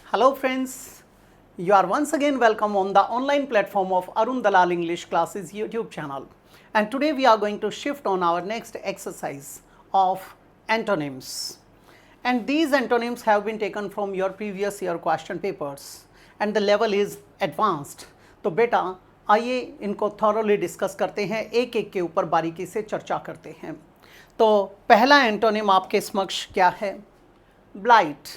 Hello friends, you are once again welcome on the online platform of Arun Dalal English Classes YouTube channel. And today we are going to shift on our next exercise of antonyms. And these antonyms have been taken from your previous year question papers and the level is advanced. तो बेटा आइए इनको thoroughly discuss करते हैं, एक एक के ऊपर बारीकी से चर्चा करते हैं। तो पहला एंटोनिम आपके समक्ष क्या है? ब्लाइट।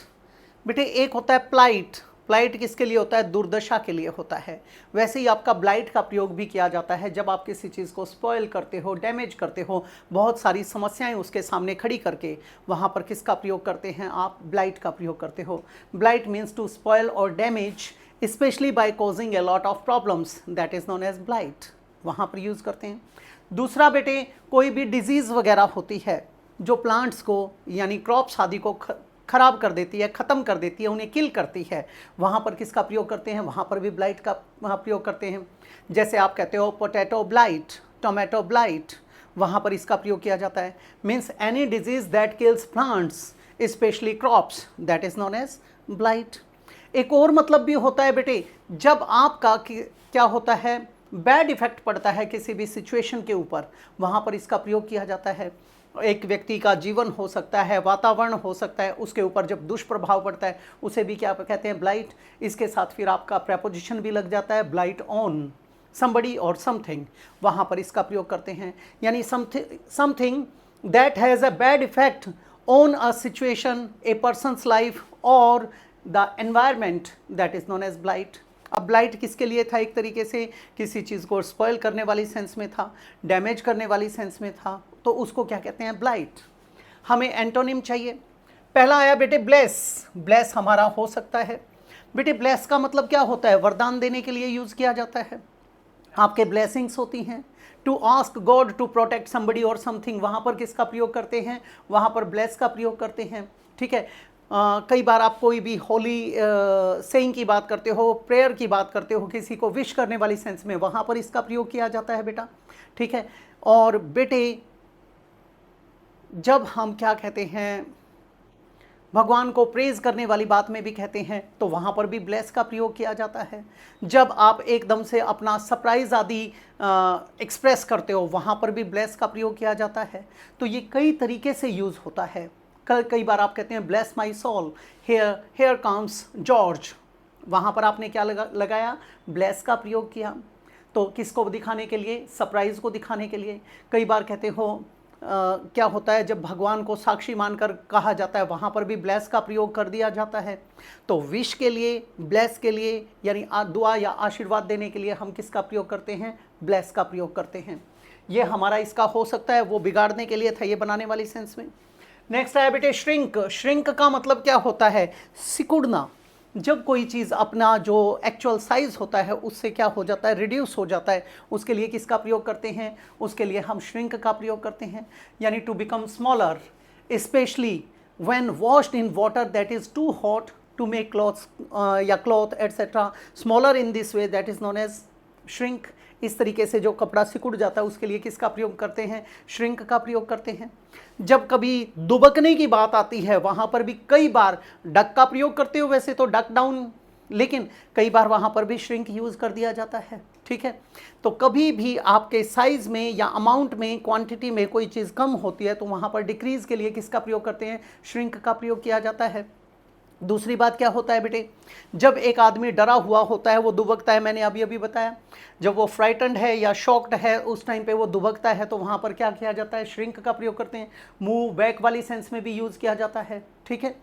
बेटे एक होता है प्लाइट। प्लाइट किसके लिए होता है? दुर्दशा के लिए होता है। वैसे ही आपका ब्लाइट का प्रयोग भी किया जाता है जब आप किसी चीज़ को स्पॉइल करते हो, डैमेज करते हो, बहुत सारी समस्याएं उसके सामने खड़ी करके वहाँ पर किसका प्रयोग करते हैं? आप ब्लाइट का प्रयोग करते हो। ब्लाइट मीन्स टू स्पॉइल और damage specially by causing a lot of problems, that is known as blight, वहाँ पर यूज़ करते हैं। दूसरा बेटे, कोई भी डिजीज़ वगैरह होती है जो प्लांट्स को यानी क्रॉप्स आदि को खराब कर देती है, ख़त्म कर देती है, उन्हें किल करती है, वहाँ पर किसका प्रयोग करते हैं? वहाँ पर भी ब्लाइट का प्रयोग करते हैं। जैसे आप कहते हो पोटैटो ब्लाइट, टोमेटो ब्लाइट, वहाँ पर इसका प्रयोग किया जाता है। Means any disease that kills plants specially crops, that is known as blight. एक और मतलब भी होता है बेटे, जब आपका क्या होता है, बैड इफेक्ट पड़ता है किसी भी सिचुएशन के ऊपर, वहाँ पर इसका प्रयोग किया जाता है। एक व्यक्ति का जीवन हो सकता है, वातावरण हो सकता है, उसके ऊपर जब दुष्प्रभाव पड़ता है उसे भी क्या कहते हैं? ब्लाइट। इसके साथ फिर आपका प्रेपोजिशन भी लग जाता है, ब्लाइट ऑन समबडी और समथिंग, वहाँ पर इसका प्रयोग करते हैं। यानी something that has a bad effect on a situation, a person's life और the environment, that is known as blight. अब ब्लाइट किसके लिए था? एक तरीके से किसी चीज़ को स्पॉइल करने वाली सेंस में था, डैमेज करने वाली सेंस में था, तो उसको क्या कहते हैं? ब्लाइट। हमें एंटोनिम चाहिए। पहला आया बेटे ब्लेस। ब्लेस हमारा हो सकता है। बेटे ब्लेस का मतलब क्या होता है? वरदान देने के लिए यूज़ किया जाता है। आपके ब्लेसिंग्स होती हैं। To ask God to protect somebody और समथिंग, वहाँ पर किसका प्रयोग करते हैं? वहाँ पर ब्लेस का प्रयोग करते हैं। ठीक है। कई बार आप कोई भी होली सेइंग की बात करते हो, प्रेयर की बात करते हो, किसी को विश करने वाली सेंस में, वहाँ पर इसका प्रयोग किया जाता है बेटा। ठीक है। और बेटे जब हम क्या कहते हैं, भगवान को प्रेज करने वाली बात में भी कहते हैं, तो वहाँ पर भी ब्लेस का प्रयोग किया जाता है। जब आप एकदम से अपना सरप्राइज आदि एक्सप्रेस करते हो, वहाँ पर भी ब्लेस का प्रयोग किया जाता है। तो ये कई तरीके से यूज़ होता है। कई बार आप कहते हैं bless my soul, here comes George, वहाँ पर आपने क्या लगाया? ब्लेस का प्रयोग किया। तो किसको दिखाने के लिए? सरप्राइज़ को दिखाने के लिए। कई बार कहते हो क्या होता है, जब भगवान को साक्षी मानकर कहा जाता है, वहाँ पर भी ब्लेस का प्रयोग कर दिया जाता है। तो विश के लिए, ब्लेस के लिए, यानी दुआ या आशीर्वाद देने के लिए हम किसका प्रयोग करते हैं? ब्लेस का प्रयोग करते हैं। ये हमारा इसका हो सकता है, वो बिगाड़ने के लिए था, ये बनाने वाली सेंस में। नेक्स्ट आया बेटे श्रिंक। श्रिंक का मतलब क्या होता है? सिकुड़ना। जब कोई चीज़ अपना जो एक्चुअल साइज़ होता है उससे क्या हो जाता है? रिड्यूस हो जाता है, उसके लिए किसका प्रयोग करते हैं? उसके लिए हम श्रिंक का प्रयोग करते हैं। यानी to become smaller, especially when washed in water that is too hot to make clothes या cloth etcetera, smaller in this way, that is known as shrink. इस तरीके से जो कपड़ा सिकुड़ जाता है उसके लिए किसका प्रयोग करते हैं? श्रिंक का प्रयोग करते हैं। जब कभी दुबकने की बात आती है, वहाँ पर भी कई बार डक का प्रयोग करते हो, वैसे तो डक डाउन, लेकिन कई बार वहाँ पर भी श्रिंक यूज़ कर दिया जाता है। ठीक है। तो कभी भी आपके साइज़ में या अमाउंट में, क्वांटिटी में कोई चीज़ कम होती है तो वहाँ पर डिक्रीज़ के लिए किसका प्रयोग करते हैं? श्रिंक का प्रयोग किया जाता है। दूसरी बात क्या होता है बेटे, जब एक आदमी डरा हुआ होता है वो दुबकता है, मैंने अभी बताया। जब वो फ्राइटन्ड है या शॉक्ड है उस टाइम पे वो दुबकता है, तो वहाँ पर क्या किया जाता है? श्रिंक का प्रयोग करते हैं। मूव बैक वाली सेंस में भी यूज़ किया जाता है। ठीक है।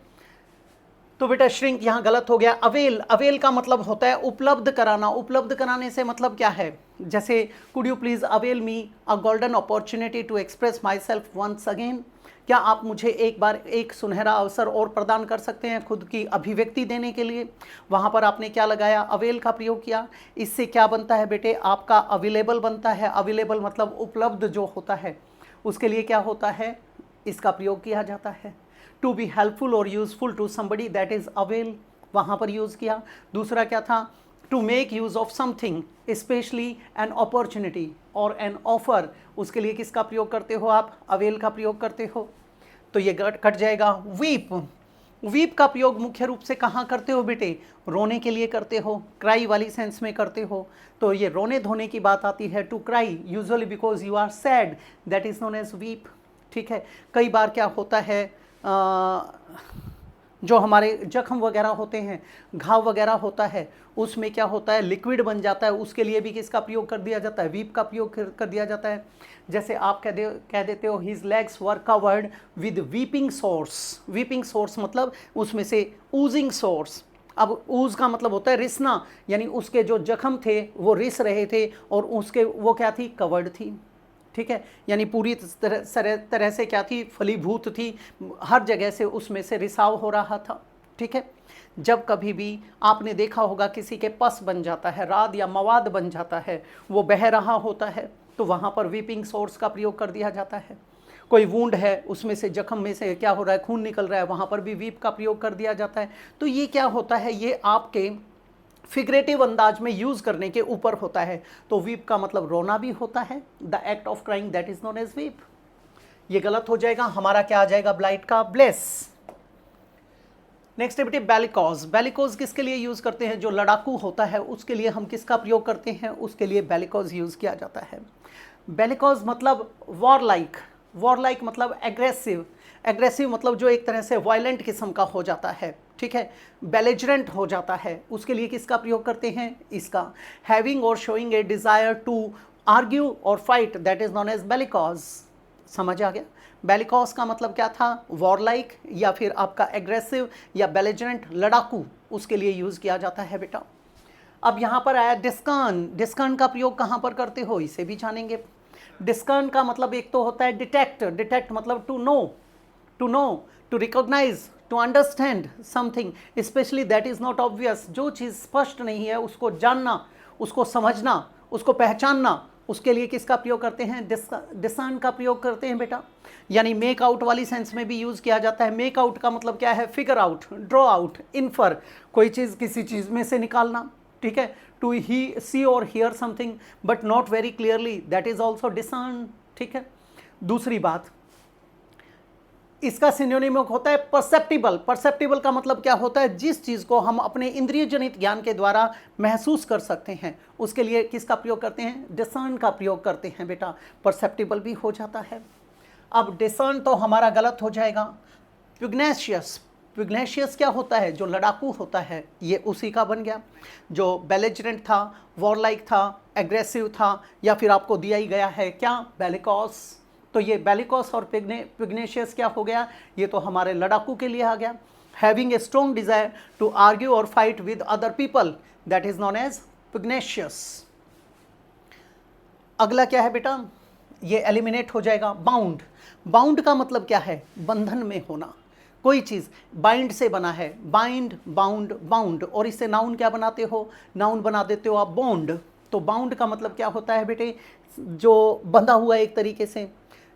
तो बेटा श्रिंक यहाँ गलत हो गया। अवेल, अवेल का मतलब होता है उपलब्ध कराना। उपलब्ध कराने से मतलब क्या है? जैसे could you please avail me a golden opportunity to express my self once again, क्या आप मुझे एक बार एक सुनहरा अवसर और प्रदान कर सकते हैं खुद की अभिव्यक्ति देने के लिए? वहाँ पर आपने क्या लगाया? अवेल का प्रयोग किया। इससे क्या बनता है बेटे? आपका अवेलेबल बनता है। अवेलेबल मतलब उपलब्ध जो होता है, उसके लिए क्या होता है? इसका प्रयोग किया जाता है। टू बी हेल्पफुल और useful to somebody, that is avail, वहाँ पर यूज़ किया। दूसरा क्या था? To make use of something, specially an opportunity और एन ऑफर, उसके लिए किसका प्रयोग करते हो आप? अवेल का प्रयोग करते हो। तो ये कट जाएगा। वीप, वीप का प्रयोग मुख्य रूप से कहाँ करते हो बेटे? रोने के लिए करते हो, क्राई वाली सेंस में करते हो। तो ये रोने धोने की बात आती है, to cry usually because you are sad, that is known as weep. ठीक है, कई बार क्या होता है, जो हमारे जख्म वगैरह होते हैं, घाव वगैरह होता है, उसमें क्या होता है, लिक्विड बन जाता है, उसके लिए भी किसका प्रयोग कर दिया जाता है? वीप का प्रयोग कर दिया जाता है। जैसे आप कह देते हो his legs were covered with weeping source. Weeping source मतलब उसमें से ऊजिंग सोर्स। अब ऊज का मतलब होता है रिसना, यानी उसके जो जख्म थे वो रिस रहे थे और उसके वो क्या थी? कवर्ड थी। ठीक है, यानी पूरी तरह से क्या थी? फलीभूत थी, हर जगह से उसमें से रिसाव हो रहा था। ठीक है, जब कभी भी आपने देखा होगा किसी के पस बन जाता है, राद या मवाद बन जाता है, वो बह रहा होता है, तो वहाँ पर वीपिंग सोर्स का प्रयोग कर दिया जाता है। कोई वूंड है, उसमें से जख्म में से क्या हो रहा है? खून निकल रहा है, वहाँ पर भी वीप का प्रयोग कर दिया जाता है। तो ये क्या होता है? ये आपके फिगरेटिव अंदाज में यूज करने के ऊपर होता है। तो वीप का मतलब रोना भी होता है, the act of crying that is known as weep. ये गलत हो जाएगा, हमारा क्या आ जाएगा? ब्लाइट का ब्लेस। नेक्स्ट है बेटे बेलिकॉज। बेलिकॉज किसके लिए यूज करते हैं? जो लड़ाकू होता है उसके लिए हम किसका प्रयोग करते हैं? उसके लिए बेलिकॉज यूज किया जाता है। बेलिकॉज मतलब वॉरलाइक। वॉरलाइक मतलब एग्रेसिव। एग्रेसिव मतलब जो एक तरह से वायलेंट किस्म का हो जाता है। ठीक है, बेलिजरेंट हो जाता है, उसके लिए किसका प्रयोग करते हैं? इसका। हैविंग और showing a desire to argue और fight that is known as bellicose. समझ आ गया? बेलिकॉज का मतलब क्या था? वॉरलाइक या फिर आपका एग्रेसिव या बेलिजरेंट, लड़ाकू, उसके लिए यूज किया जाता है बेटा। अब यहाँ पर आया डिस्कर्न। डिस्कर्न का प्रयोग कहाँ पर करते हो? इसे भी जानेंगे। डिस्कर्न का मतलब एक तो होता है डिटेक्ट। डिटेक्ट मतलब to know, to recognise, to understand something specially that is not obvious. जो चीज़ स्पष्ट नहीं है उसको जानना, उसको समझना, उसको पहचानना, उसके लिए किसका प्रयोग करते हैं? डिस्कर्न का प्रयोग करते हैं बेटा। यानी मेक आउट वाली सेंस में भी यूज किया जाता है। मेक आउट का मतलब क्या है? Figure out, draw out, infer, कोई चीज़ किसी चीज़ में से निकालना। ठीक है, टू ही सी और here something but not very clearly, that is also discern. ठीक है, दूसरी बात, इसका सिनोनिम होता है परसेप्टिबल। परसेप्टिबल का मतलब क्या होता है? जिस चीज़ को हम अपने इंद्रिय जनित ज्ञान के द्वारा महसूस कर सकते हैं, उसके लिए किसका प्रयोग करते हैं? डिसर्न का प्रयोग करते हैं बेटा। परसेप्टिबल भी हो जाता है। अब डिसर्न तो हमारा गलत हो जाएगा। प्यूग्नेशियस। प्यूग्नेशियस क्या होता है? जो लड़ाकू होता है, ये उसी का बन गया। जो बेलिजरेंट था, वॉरलाइक था, एग्रेसिव था, या फिर आपको दिया ही गया है क्या? बेलिकॉस। तो ये बेलिकॉस और प्यूग्नेशियस क्या हो गया? ये तो हमारे लड़ाकू के लिए आ गया। Having a strong desire to argue और fight with other people that is known as pugnacious. अगला क्या है बेटा? ये एलिमिनेट हो जाएगा। बाउंड। बाउंड का मतलब क्या है? बंधन में होना। कोई चीज़ बाइंड से बना है, बाइंड, बाउंड, बाउंड, और इससे नाउन क्या बनाते हो? नाउन बना देते हो आप बॉन्ड। तो बाउंड का मतलब क्या होता है बेटे? जो बंधा हुआ एक तरीके से।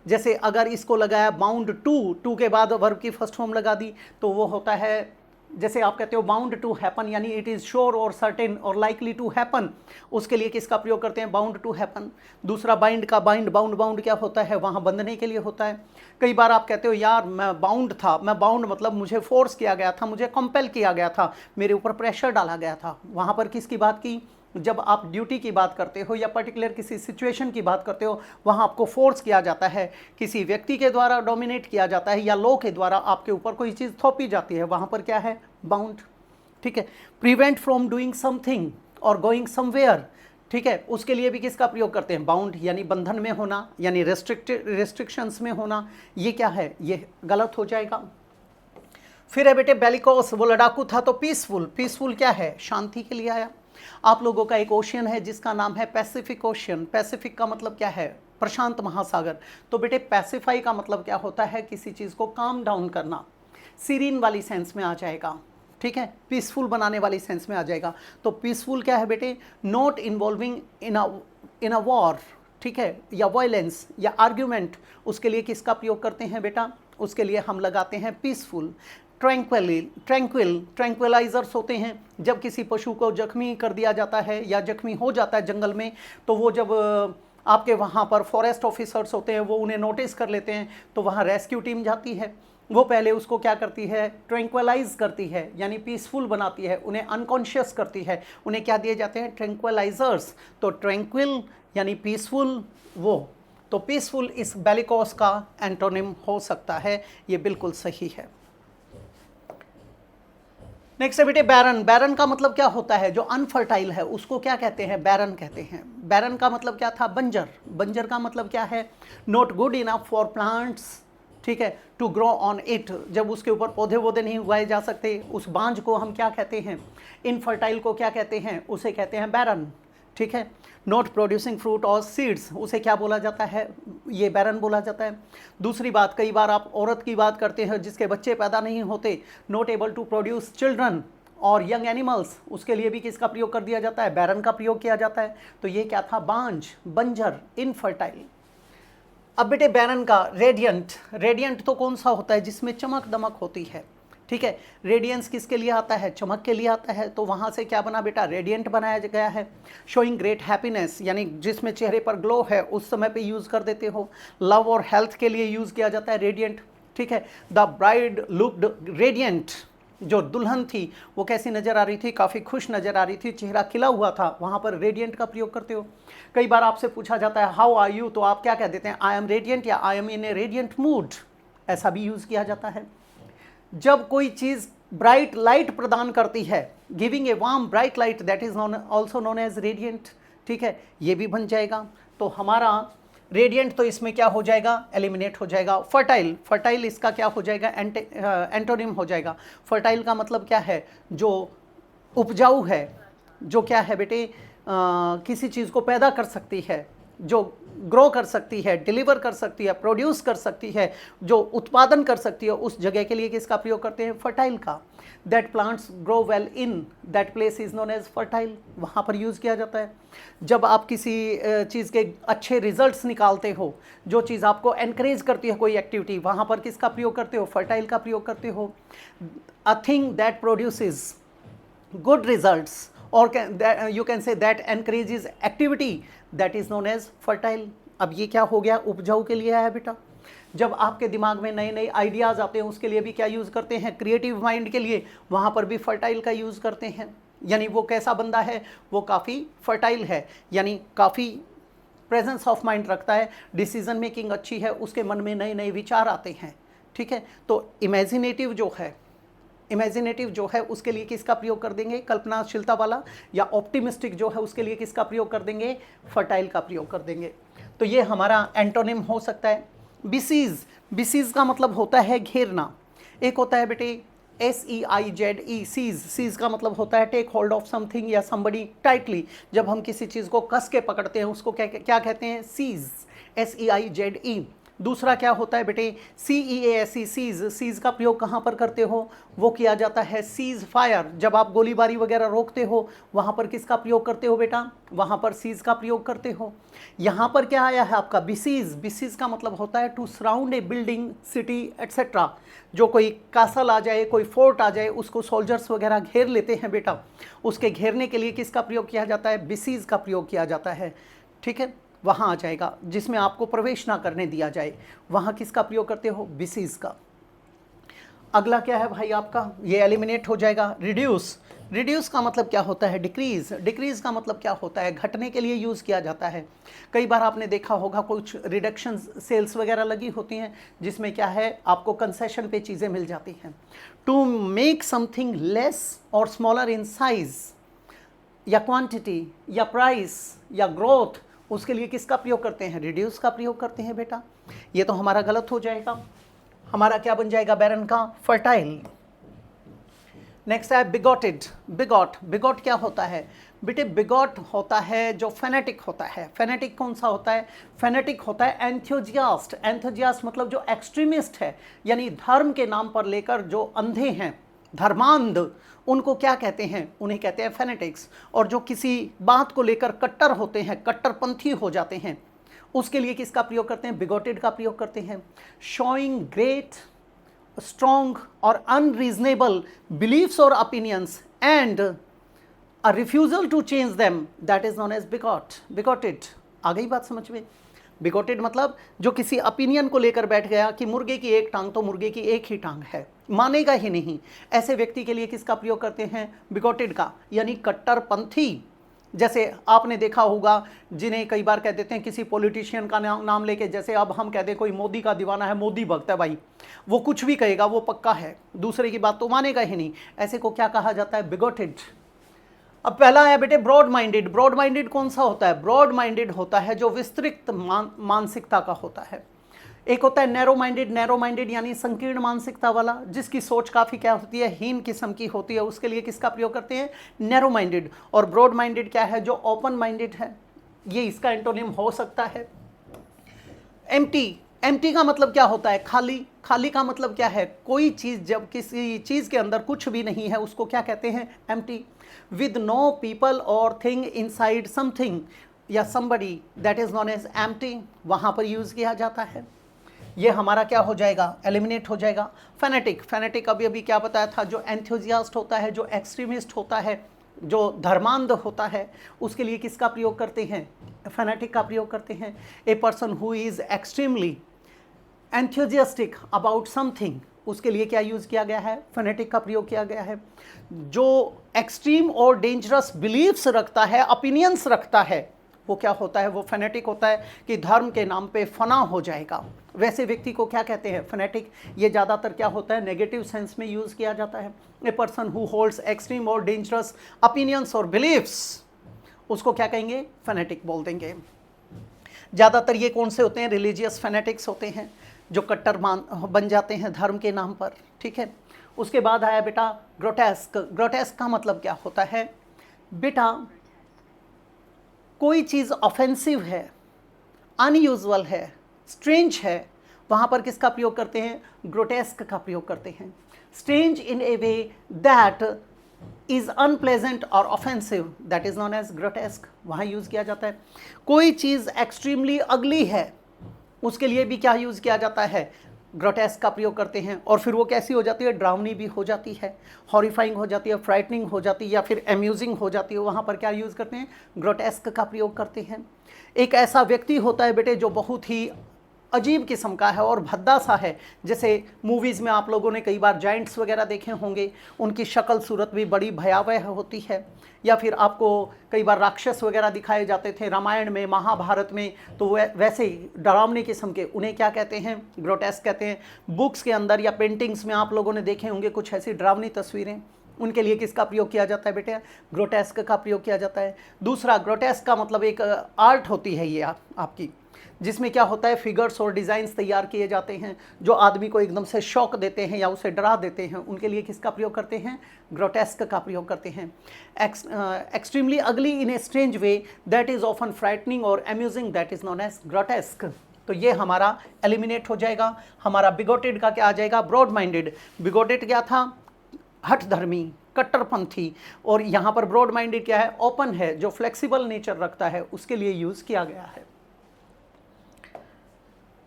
जैसे अगर इसको लगाया बाउंड टू के बाद वर्ब की फर्स्ट फॉर्म लगा दी, तो वो होता है, जैसे आप कहते हो बाउंड टू हैपन, यानी इट इज़ श्योर और सर्टेन और लाइकली टू हैपन, उसके लिए किसका प्रयोग करते हैं? Bound to happen. दूसरा बाइंड का बाइंड, बाउंड, बाउंड क्या होता है? वहाँ बंधने के लिए होता है। कई बार आप कहते हो यार मैं बाउंड था, मैं बाउंड मतलब मुझे फोर्स किया गया था, मुझे कंपेल किया गया था, मेरे ऊपर प्रेशर डाला गया था। वहाँ पर किसकी बात की? जब आप ड्यूटी की बात करते हो या पर्टिकुलर किसी सिचुएशन की बात करते हो, वहाँ आपको फोर्स किया जाता है, किसी व्यक्ति के द्वारा डोमिनेट किया जाता है या लॉ के द्वारा आपके ऊपर कोई चीज़ थोपी जाती है, वहाँ पर क्या है? बाउंड। ठीक है, प्रिवेंट फ्रॉम डूइंग समथिंग और गोइंग समवेयर। ठीक है, उसके लिए भी किसका प्रयोग करते हैं? बाउंड, यानी बंधन में होना, यानी रेस्ट्रिक्शंस में होना। ये क्या है? ये गलत हो जाएगा। फिर है बेटे बेलिकॉस, वो लड़ाकू था। तो पीसफुल। पीसफुल क्या है? शांति के लिए आया। आप लोगों का एक ओशियन है जिसका नाम है पैसिफिक ओशियन। पैसिफिक का मतलब क्या है? प्रशांत महासागर। तो बेटे पैसिफाई का मतलब क्या होता है? किसी चीज़ को काम डाउन करना, सीरीन वाली सेंस में आ जाएगा। ठीक है, पीसफुल बनाने वाली सेंस में आ जाएगा। तो पीसफुल क्या है बेटे? Not involving in a war. ठीक है, या वायलेंस या आर्ग्यूमेंट, उसके लिए किसका प्रयोग करते हैं बेटा? उसके लिए हम लगाते हैं पीसफुल। ट्रैंक्विलाइजर्स होते हैं। जब किसी पशु को जख्मी कर दिया जाता है या जख्मी हो जाता है जंगल में, तो वो जब आपके वहाँ पर फॉरेस्ट ऑफिसर्स होते हैं वो उन्हें नोटिस कर लेते हैं, तो वहाँ रेस्क्यू टीम जाती है, वो पहले उसको क्या करती है, ट्रैंक्विलाइज करती है, यानी पीसफुल बनाती है, उन्हें अनकॉन्शियस करती है, उन्हें क्या दिए जाते हैं, ट्रैंक्विलाइजर्स। तो ट्रैंक्विल यानी पीसफुल, वो तो पीसफुल इस बेलिकोस का एंटोनिम हो सकता है, ये बिल्कुल सही है। नेक्स्ट है बेटे बैरन। बैरन का मतलब क्या होता है, जो अनफर्टाइल है उसको क्या कहते हैं, बैरन कहते हैं। बैरन का मतलब क्या था, बंजर। बंजर का मतलब क्या है, not good enough for plants, ठीक है, टू ग्रो ऑन इट। जब उसके ऊपर पौधे वोधे नहीं उगाए जा सकते, उस बांझ को हम क्या कहते हैं, इनफर्टाइल को क्या कहते हैं, उसे कहते हैं बैरन, ठीक है। नॉट प्रोड्यूसिंग फ्रूट और सीड्स, उसे क्या बोला जाता है, ये बैरन बोला जाता है। दूसरी बात, कई बार आप औरत की बात करते हैं जिसके बच्चे पैदा नहीं होते, not able to produce children और यंग एनिमल्स, उसके लिए भी किसका प्रयोग कर दिया जाता है, बैरन का प्रयोग किया जाता है। तो ये क्या था, बांझ, बंजर, इनफर्टाइल। अब बेटे बैरन का रेडियंट। रेडियंट तो कौन सा होता है, जिसमें चमक दमक होती है, ठीक है। रेडियंस किसके लिए आता है, चमक के लिए आता है। तो वहाँ से क्या बना बेटा, रेडियंट बनाया गया है। शोइंग ग्रेट हैप्पीनेस, यानी जिसमें चेहरे पर ग्लो है, उस समय पे यूज़ कर देते हो। लव और हेल्थ के लिए यूज़ किया जाता है रेडियंट, ठीक है। द ब्राइड लुक्ड रेडियंट, जो दुल्हन थी वो कैसी नज़र आ रही थी, काफ़ी खुश नज़र आ रही थी, चेहरा खिला हुआ था, वहाँ पर रेडियंट का प्रयोग करते हो। कई बार आपसे पूछा जाता है हाउ आर यू, तो आप क्या कह देते हैं, आई एम रेडियंट या I am in A radiant mood, ऐसा भी यूज़ किया जाता है। जब कोई चीज़ ब्राइट लाइट प्रदान करती है, giving a warm bright light, that is also known as radiant, ठीक है, ये भी बन जाएगा। तो हमारा रेडियंट तो इसमें क्या हो जाएगा, एलिमिनेट हो जाएगा। फर्टाइल, फर्टाइल इसका क्या हो जाएगा, एंटोनिम हो जाएगा। फर्टाइल का मतलब क्या है, जो उपजाऊ है, जो क्या है बेटे, किसी चीज़ को पैदा कर सकती है, जो ग्रो कर सकती है, डिलीवर कर सकती है, प्रोड्यूस कर सकती है, जो उत्पादन कर सकती है, उस जगह के लिए किसका प्रयोग करते हैं, फर्टाइल का। That plants grow well in that place is known as fertile, वहाँ पर यूज़ किया जाता है। जब आप किसी चीज़ के अच्छे रिजल्ट्स निकालते हो, जो चीज़ आपको एनकरेज करती है कोई एक्टिविटी, वहाँ पर किसका प्रयोग करते हो, फर्टाइल का प्रयोग करते हो। A thing that produces good results or you can say that encourages activity, that is known as fertile। अब ये क्या हो गया, उपजाऊ के लिए है बेटा। जब आपके दिमाग में नए नए आइडियाज़ आते हैं, उसके लिए भी क्या यूज़ करते हैं, क्रिएटिव माइंड के लिए, वहाँ पर भी फर्टाइल का यूज़ करते हैं। यानी वो कैसा बंदा है, वो काफ़ी फर्टाइल है, यानी काफ़ी प्रेजेंस ऑफ माइंड रखता है, डिसीजन मेकिंग अच्छी है, उसके मन में नए नए विचार आते हैं, ठीक है। तो इमेजिनेटिव जो है उसके लिए किसका प्रयोग कर देंगे, कल्पनाशीलता वाला, या ऑप्टिमिस्टिक जो है उसके लिए किसका प्रयोग कर देंगे, फर्टाइल का प्रयोग कर देंगे। तो ये हमारा एंटोनिम हो सकता है। बिसीज, बिसीज का मतलब होता है घेरना। एक होता है बेटे SEIZE, सीज, सीज का मतलब होता है टेक होल्ड ऑफ समथिंग या समबडी टाइटली। जब हम किसी चीज़ को कस के पकड़ते हैं उसको क्या कहते हैं, सीज, SEIZE। दूसरा क्या होता है बेटे, CEASE, सीज। सीज का प्रयोग कहाँ पर करते हो, वो किया जाता है सीज फायर, जब आप गोलीबारी वगैरह रोकते हो, वहाँ पर किसका प्रयोग करते हो बेटा, वहाँ पर सीज का प्रयोग करते हो। यहाँ पर क्या आया है आपका, बिसीज। बिसीज का मतलब होता है to surround a building, city etcetera. जो कोई कासल आ जाए, कोई फोर्ट आ जाए, उसको सोल्जर्स वगैरह घेर लेते हैं बेटा, उसके घेरने के लिए किसका प्रयोग किया जाता है, बिसीज का प्रयोग किया जाता है, ठीक है। वहाँ आ जाएगा जिसमें आपको प्रवेश ना करने दिया जाए, वहाँ किसका प्रयोग करते हो, बिसीज का। अगला क्या है भाई आपका, ये एलिमिनेट हो जाएगा। रिड्यूस, रिड्यूस का मतलब क्या होता है, डिक्रीज। डिक्रीज का मतलब क्या होता है, घटने के लिए यूज़ किया जाता है। कई बार आपने देखा होगा कुछ रिडक्शन सेल्स वगैरह लगी होती हैं, जिसमें क्या है, आपको कंसेशन पे चीज़ें मिल जाती हैं। टू मेक समथिंग लेस और स्मॉलर इन साइज या क्वांटिटी या प्राइस या ग्रोथ, उसके लिए किसका प्रयोग करते हैं, रिड्यूस का प्रयोग करते हैं बेटा। ये तो हमारा गलत हो जाएगा, हमारा क्या बन जाएगा बैरन का, फर्टाइल। नेक्स्ट है बिगॉटेड। बिगॉट, बिगॉट क्या होता है बेटे, बिगॉट होता है जो फेनेटिक होता है। फेनेटिक कौन सा होता है, फेनेटिक होता है एंथुजियास्ट। एंथुजियास्ट मतलब जो एक्सट्रीमिस्ट है, यानी धर्म के नाम पर लेकर जो अंधे हैं, धर्मांध, उनको क्या कहते हैं, उन्हें कहते हैं फेनेटिक्स। और जो किसी बात को लेकर कट्टर होते हैं, कट्टरपंथी हो जाते हैं, उसके लिए किसका प्रयोग करते हैं, बिगॉटेड का प्रयोग करते हैं। शोइंग ग्रेट, स्ट्रॉन्ग और अनरीजनेबल बिलीफ्स और opinions and a refusal to change them, that is known as bigot, bigoted. आ गई बात समझ में। बिगोटेड मतलब जो किसी ओपिनियन को लेकर बैठ गया कि मुर्गे की एक टांग तो मुर्गे की एक ही टांग है, मानेगा ही नहीं, ऐसे व्यक्ति के लिए किसका प्रयोग करते हैं? बिगोटेड का, यानी कट्टरपंथी। जैसे आपने देखा होगा जिन्हें कई बार कह देते हैं किसी पॉलिटिशियन का नाम लेके, जैसे अब हम कह दें कोई मोदी का दीवाना है, मोदी भक्त है भाई, वो कुछ भी कहेगा वो पक्का है, दूसरे की बात तो मानेगा ही नहीं, ऐसे को क्या कहा जाता है? बिगोटेड। अब पहला है बेटे ब्रॉड माइंडेड। ब्रॉड माइंडेड कौन सा होता है? ब्रॉड माइंडेड होता है जो विस्तृत मानसिकता का होता है। एक होता है नैरो माइंडेड। नैरो माइंडेड यानी संकीर्ण मानसिकता वाला, जिसकी सोच काफ़ी क्या होती है? हीन किस्म की होती है, उसके लिए किसका प्रयोग करते हैं? Narrow minded. और ब्रॉड माइंडेड क्या है? जो ओपन माइंडेड है, ये इसका एंटोनिम हो सकता है। एम्प्टी। एम्प्टी का मतलब क्या होता है? खाली। खाली का मतलब क्या है? कोई चीज़, जब किसी चीज़ के अंदर कुछ भी नहीं है उसको क्या कहते हैं? एम्प्टी। विद नो पीपल और थिंग इनसाइड समथिंग या somebody, that is known as empty, वहाँ पर यूज़ किया जाता है। ये हमारा क्या हो जाएगा? एलिमिनेट हो जाएगा। फेनेटिक। फेनेटिक अभी अभी क्या बताया था? जो एंथुजियास्ट होता है, जो एक्सट्रीमिस्ट होता है, जो धर्मांध होता है, उसके लिए किसका प्रयोग करते हैं? फेनेटिक का प्रयोग करते हैं। A person who is extremely enthusiastic about something, उसके लिए क्या यूज़ किया गया है? फेनेटिक का प्रयोग किया गया है। जो एक्सट्रीम और डेंजरस बिलीफ्स रखता है, ओपिनियंस रखता है, वो क्या होता है? वो फेनेटिक होता है कि धर्म के नाम पे फना हो जाएगा, वैसे व्यक्ति को क्या कहते हैं? फेनेटिक। ये ज़्यादातर क्या होता है? नेगेटिव सेंस में यूज़ किया जाता है। A person who holds extreme और डेंजरस ओपिनियंस और बिलीफ्स, उसको क्या कहेंगे? फेनेटिक बोल देंगे। ज़्यादातर ये कौन से होते हैं? रिलीजियस फेनेटिक्स होते हैं, जो कट्टर बन जाते हैं धर्म के नाम पर, ठीक है। उसके बाद आया बेटा ग्रोटेस्क। ग्रोटेस्क का मतलब क्या होता है? बेटा कोई चीज़ ऑफेंसिव है, अनयूजुअल है, स्ट्रेंज है, वहाँ पर किसका प्रयोग करते हैं? ग्रोटेस्क का प्रयोग करते हैं। Strange in a way that is unpleasant और offensive, that is known as grotesque, वहाँ यूज़ किया जाता है। कोई चीज़ एक्सट्रीमली अगली है, उसके लिए भी क्या यूज़ किया जाता है? ग्रोटेस्क का प्रयोग करते हैं। और फिर वो कैसी हो जाती है? ड्रावनी भी हो जाती है, हॉरिफाइंग हो जाती है, फ्राइटनिंग हो जाती है, या फिर अम्यूजिंग हो जाती है, वहाँ पर क्या यूज़ करते हैं? ग्रोटेस्क का प्रयोग करते हैं। एक ऐसा व्यक्ति होता है बेटे जो बहुत ही अजीब किस्म का है और भद्दा सा है, जैसे मूवीज़ में आप लोगों ने कई बार जाइंट्स वगैरह देखे होंगे, उनकी शक्ल सूरत भी बड़ी भयावह होती है, या फिर आपको कई बार राक्षस वगैरह दिखाए जाते थे रामायण में, महाभारत में, तो वैसे ही डरावने किस्म के, उन्हें क्या कहते हैं? ग्रोटेस्क कहते हैं। बुक्स के अंदर या पेंटिंग्स में आप लोगों ने देखे होंगे कुछ ऐसी डरावनी तस्वीरें, उनके लिए किसका प्रयोग किया जाता है बेटे? ग्रोटेस्क का प्रयोग किया जाता है। दूसरा, ग्रोटेस्क का मतलब एक आर्ट होती है ये आपकी, जिसमें क्या होता है? फिगर्स और डिज़ाइंस तैयार किए जाते हैं जो आदमी को एकदम से शॉक देते हैं या उसे डरा देते हैं, उनके लिए किसका प्रयोग करते हैं? ग्रोटेस्क का प्रयोग करते हैं। Extremely ugly in a strange way that is often frightening और amusing, that is known as grotesque. तो ये हमारा एलिमिनेट हो जाएगा। हमारा बिगोटेड का क्या आ जाएगा? Broad minded. बिगोटेड क्या था? हठधर्मी, कट्टरपंथी। और यहाँ पर ब्रॉड माइंडेड क्या है? ओपन है, जो फ्लेक्सिबल नेचर रखता है, उसके लिए यूज़ किया गया है।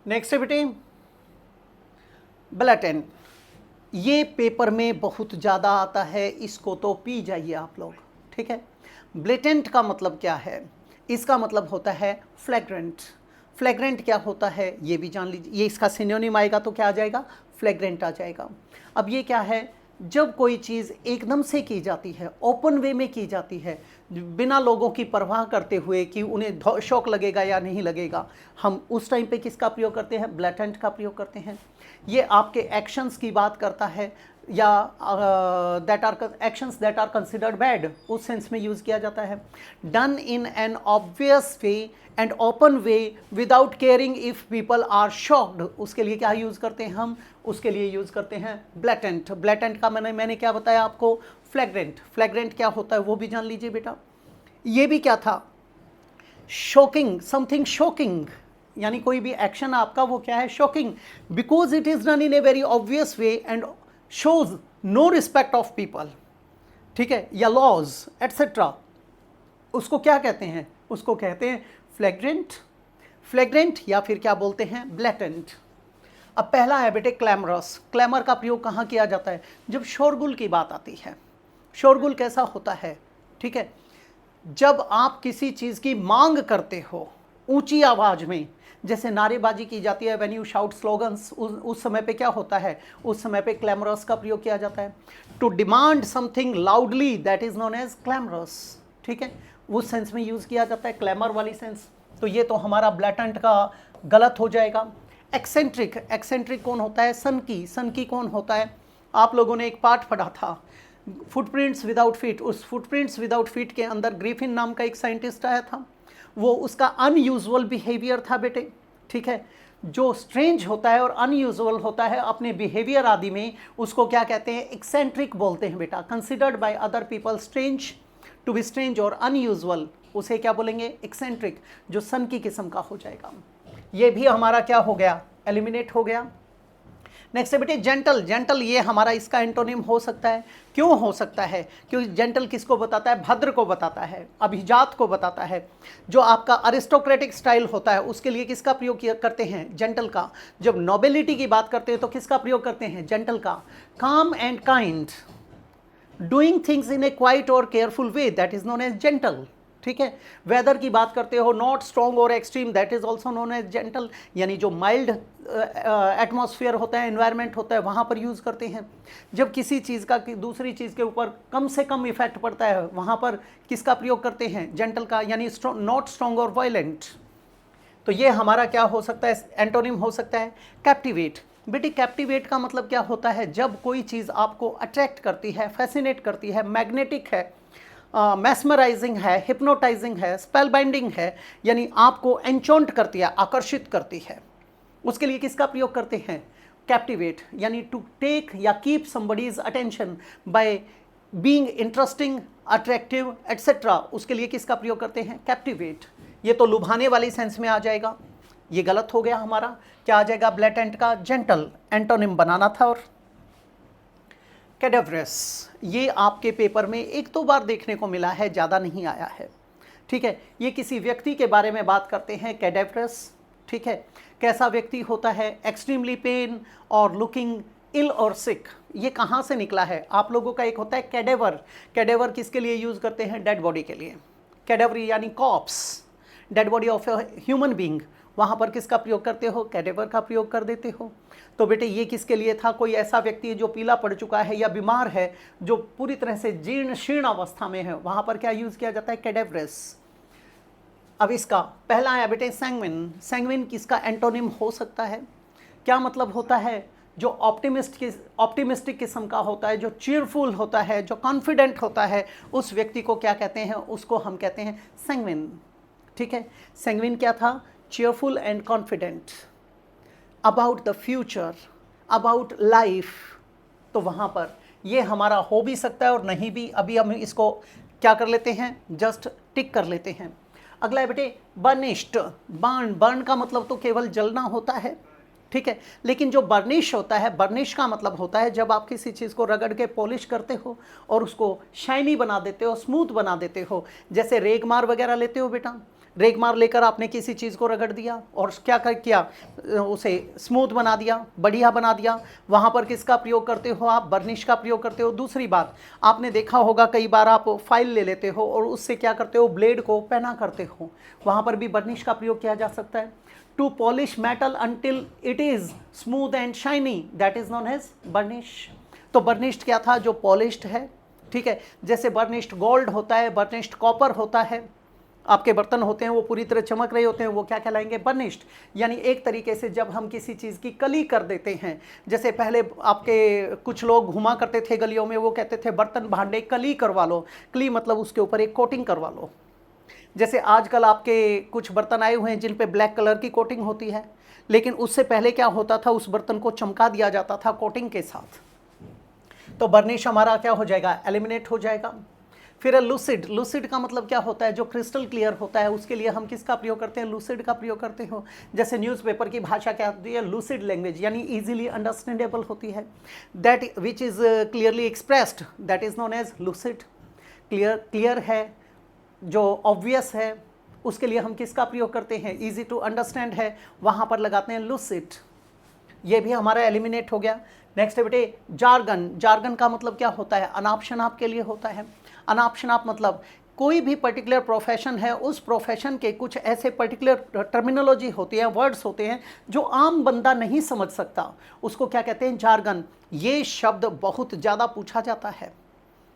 नेक्स्ट है बेटे ब्लैटेंट। ये पेपर में बहुत ज़्यादा आता है, इसको तो पी जाइए आप लोग, ठीक है। ब्लेटेंट का मतलब क्या है? इसका मतलब होता है फ्लैग्रेंट। फ्लैग्रेंट क्या होता है ये भी जान लीजिए। ये इसका सिनोनिम आएगा तो क्या आ जाएगा? फ्लैग्रेंट आ जाएगा। अब ये क्या है? जब कोई चीज़ एकदम से की जाती है, ओपन वे में की जाती है, बिना लोगों की परवाह करते हुए कि उन्हें शौक लगेगा या नहीं लगेगा, हम उस टाइम पे किसका प्रयोग करते हैं? ब्लैटेंट का प्रयोग करते हैं। ये आपके एक्शंस की बात करता है, या actions that are considered bad, उस सेंस में यूज़ किया जाता है। Done in an obvious way and open way without caring if people are shocked, उसके लिए क्या यूज़ करते हैं हम? उसके लिए यूज़ करते हैं ब्लैटेंट। ब्लैटेंट का मैंने क्या बताया आपको? फ्लैग्रेंट। फ्लैग्रेंट क्या होता है वो भी जान लीजिए बेटा। ये भी क्या था? शॉकिंग, समथिंग शॉकिंग, यानी कोई भी एक्शन आपका वो क्या है? Shocking, because it is done in a very obvious way and shows no respect of people, ठीक है, या लॉज एटसेट्रा, उसको क्या कहते हैं? उसको कहते हैं फ्लैग्रेंट। फ्लैग्रेंट या फिर क्या बोलते हैं? ब्लैटेंट। अब पहला है बेटे क्लैमरस। क्लैमर का प्रयोग कहाँ किया जाता है? जब शोरगुल की बात आती है। शोरगुल कैसा होता है? ठीक है, जब आप किसी चीज़ की मांग करते हो ऊंची आवाज़ में, जैसे नारेबाजी की जाती है, व्हेन यू शाउट स्लोगन्स, उस समय पे क्या होता है, उस समय पे क्लैमरस का प्रयोग किया जाता है। To demand something loudly that is known as clamorous, ठीक है, उस सेंस में यूज़ किया जाता है, क्लैमर वाली सेंस। तो ये तो हमारा ब्लैटेंट का गलत हो जाएगा। एक्सेंट्रिक, एक्सेंट्रिक कौन होता है, सनकी, सनकी कौन होता है, आप लोगों ने एक पार्ट पढ़ा था फुटप्रिंट्स विदाउट फीट, उस फुटप्रिंट्स विदाउट फीट के अंदर ग्रिफिन नाम का एक साइंटिस्ट आया था, वो उसका अनयूजुअल बिहेवियर था बेटे, ठीक है, जो स्ट्रेंज होता है और अनयूजुअल होता है अपने बिहेवियर आदि में, उसको क्या कहते हैं, एक्सेंट्रिक बोलते हैं बेटा। Considered by other people strange, to be strange और अनयूजुअल, उसे क्या बोलेंगे, एक्सेंट्रिक, जो सन की किस्म का हो जाएगा। ये भी हमारा क्या हो गया, एलिमिनेट हो गया। नेक्स्ट है बेटे जेंटल, जेंटल ये हमारा इसका एंटोनिम हो सकता है। क्यों हो सकता है, क्योंकि जेंटल किसको बताता है, भद्र को बताता है, अभिजात को बताता है। जो आपका अरिस्टोक्रेटिक स्टाइल होता है उसके लिए किसका प्रयोग करते हैं, जेंटल का। जब नोबिलिटी की बात करते हैं तो किसका प्रयोग करते हैं, जेंटल का। Calm and kind, doing things in a quiet और careful way, that is known as gentle, ठीक है। वेदर की बात करते हो, नॉट स्ट्रॉन्ग और extreme, that is also known as gentle, यानी जो माइल्ड एटमॉस्फेयर होता है, एनवायरनमेंट होता है, वहाँ पर यूज़ करते हैं। जब किसी चीज़ का दूसरी चीज़ के ऊपर कम से कम इफेक्ट पड़ता है, वहाँ पर किसका प्रयोग करते हैं, जेंटल का, यानी नॉट स्ट्रॉन्ग और वायलेंट। तो ये हमारा क्या हो सकता है, एंटोनिम हो सकता है कैप्टिवेट। बेटी कैप्टिवेट का मतलब क्या होता है, जब कोई चीज़ आपको अट्रैक्ट करती है, फैसिनेट करती है, मैग्नेटिक है, मैस्मराइजिंग है, हिप्नोटाइजिंग है, स्पेल बाइंडिंग है, यानी आपको एंचोंट करती है, आकर्षित करती है, उसके लिए किसका प्रयोग करते हैं, कैप्टिवेट। यानी टू टेक या keep somebody's attention by being interesting, attractive etcetera, उसके लिए किसका प्रयोग करते हैं, कैप्टिवेट। ये तो लुभाने वाली सेंस में आ जाएगा, ये गलत हो गया हमारा। क्या आ जाएगा, ब्लैटेंट का जेंटल एंटोनिम बनाना था। और कैडेवरस, ये आपके पेपर में एक दो बार देखने को मिला है, ज़्यादा नहीं आया है, ठीक है। ये किसी व्यक्ति के बारे में बात करते हैं, कैडेवरस, ठीक है। कैसा व्यक्ति होता है, एक्सट्रीमली पेन और लुकिंग इल और सिक। ये कहाँ से निकला है, आप लोगों का एक होता है कैडेवर, कैडेवर किसके लिए यूज़ करते हैं, डेड बॉडी के लिए। कैडेवर यानी corpse, dead body of a human being, वहाँ पर किसका प्रयोग करते हो, कैडेवर का प्रयोग कर देते हो। तो बेटे ये किसके लिए था, कोई ऐसा व्यक्ति है जो पीला पड़ चुका है या बीमार है, जो पूरी तरह से जीर्ण शीर्ण अवस्था में है, वहाँ पर क्या यूज़ किया जाता है, कैडेवरस। अब इसका पहला आया बेटे सैंग्विन, सैंग्विन किसका एंटोनिम हो सकता है, क्या मतलब होता है, जो ऑप्टिमिस्टिक किस्म का होता है, जो चीयरफुल होता है, जो कॉन्फिडेंट होता है, उस व्यक्ति को क्या कहते हैं, उसको हम कहते हैं सैंग्विन, ठीक है। सैंग्विन क्या था, cheerful and confident about the future, about life. तो वहाँ पर ये हमारा हो भी सकता है और नहीं भी। अभी हम इसको क्या कर लेते हैं, जस्ट टिक कर लेते हैं। अगला है बेटे बर्निश्ड, बर्न, बर्न का मतलब तो केवल जलना होता है, ठीक है। लेकिन जो बर्निश होता है, बर्निश का मतलब होता है जब आप किसी चीज़ को रगड़ के पॉलिश करते हो और उसको शाइनी बना देते हो, स्मूथ बना देते हो। जैसे रेगमार वगैरह लेते हो बेटा, रेगमार लेकर आपने किसी चीज़ को रगड़ दिया और क्या किया, उसे स्मूथ बना दिया, बढ़िया बना दिया, वहाँ पर किसका प्रयोग करते हो आप, बर्निश का प्रयोग करते हो। दूसरी बात, आपने देखा होगा कई बार आप फाइल ले लेते हो और उससे क्या करते हो, ब्लेड को पैना करते हो, वहाँ पर भी बर्निश का प्रयोग किया जा सकता है। To polish metal until it is smooth and shiny, that is known as burnish. तो बर्निश्ड क्या था, जो पॉलिश्ड है, ठीक है। जैसे बर्निश्ड गोल्ड होता है, बर्निश्ड कॉपर होता है, आपके बर्तन होते हैं वो पूरी तरह चमक रहे होते हैं, वो क्या कहलाएंगे, बर्निश्ड। यानी एक तरीके से जब हम किसी चीज़ की कली कर देते हैं, जैसे पहले आपके कुछ लोग घुमा करते थे गलियों में, वो कहते थे बर्तन भांडे कली करवा लो, कली मतलब उसके ऊपर एक कोटिंग करवा लो। जैसे आजकल आपके कुछ बर्तन आए हुए हैं जिन पे ब्लैक कलर की कोटिंग होती है, लेकिन उससे पहले क्या होता था, उस बर्तन को चमका दिया जाता था कोटिंग के साथ। तो बर्निश हमारा क्या हो जाएगा, एलिमिनेट हो जाएगा। फिर लूसिड, लूसिड का मतलब क्या होता है, जो क्रिस्टल क्लियर होता है, उसके लिए हम किसका प्रयोग करते हैं, लूसिड का प्रयोग करते हो। जैसे न्यूज़पेपर की भाषा क्या होती है, लूसिड लैंग्वेज, यानी इजीली अंडरस्टैंडेबल होती है। That which is clearly expressed, that is known as lucid. Clear है, जो ऑब्वियस है, उसके लिए हम किसका प्रयोग करते हैं, ईजी टू अंडरस्टैंड है, वहाँ पर लगाते हैं लूसिड। ये भी हमारा एलिमिनेट हो गया। नेक्स्ट है बेटे जार्गन, जार्गन का मतलब क्या होता है, अनाप शनाप के लिए होता है। अनाप शनाप मतलब कोई भी पर्टिकुलर प्रोफेशन है, उस प्रोफेशन के कुछ ऐसे पर्टिकुलर टर्मिनोलॉजी होती है, वर्ड्स होते हैं जो आम बंदा नहीं समझ सकता, उसको क्या कहते हैं, जार्गन। ये शब्द बहुत ज़्यादा पूछा जाता है।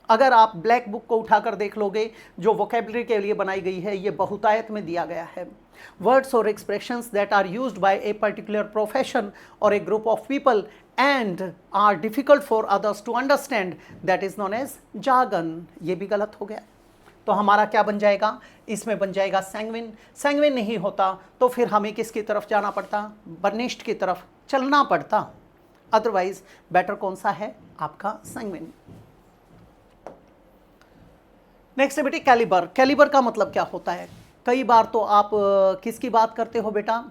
अगर आप ब्लैक बुक को उठाकर देख लोगे, जो वोकेबलरी के लिए बनाई गई है, ये बहुतायत में दिया गया है। वर्ड्स और expressions that are used by a particular profession और a group of people and are difficult for others to understand, that is known as jargon. ये भी गलत हो गया। तो हमारा क्या बन जाएगा, इसमें बन जाएगा सैंग्विन। सैंग्विन नहीं होता तो फिर हमें किसकी तरफ जाना पड़ता, बर्निस्ट की तरफ चलना पड़ता। अदरवाइज बेटर कौन सा है, आपका सैंग्विन। नेक्स्ट है बेटे कैलिबर। कैलिबर का मतलब क्या होता है? कई बार तो आप किसकी बात करते हो बेटा,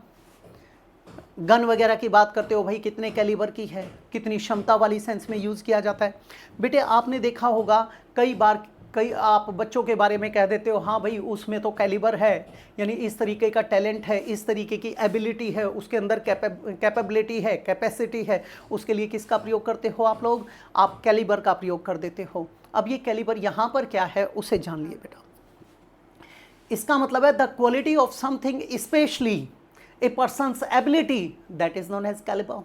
गन वगैरह की बात करते हो, भाई कितने कैलिबर की है, कितनी क्षमता वाली सेंस में यूज़ किया जाता है। बेटे आपने देखा होगा कई बार, कई आप बच्चों के बारे में कह देते हो, हाँ भाई उसमें तो कैलिबर है, यानी इस तरीके का टैलेंट है, इस तरीके की एबिलिटी है, उसके अंदर कैपेबिलिटी है, कैपेसिटी है। उसके लिए किसका प्रयोग करते हो आप लोग, आप कैलिबर का प्रयोग कर देते हो। अब ये कैलिबर यहाँ पर क्या है उसे जान लिए बेटा। इसका मतलब है the quality of something specially a person's ability, that is known as calibre.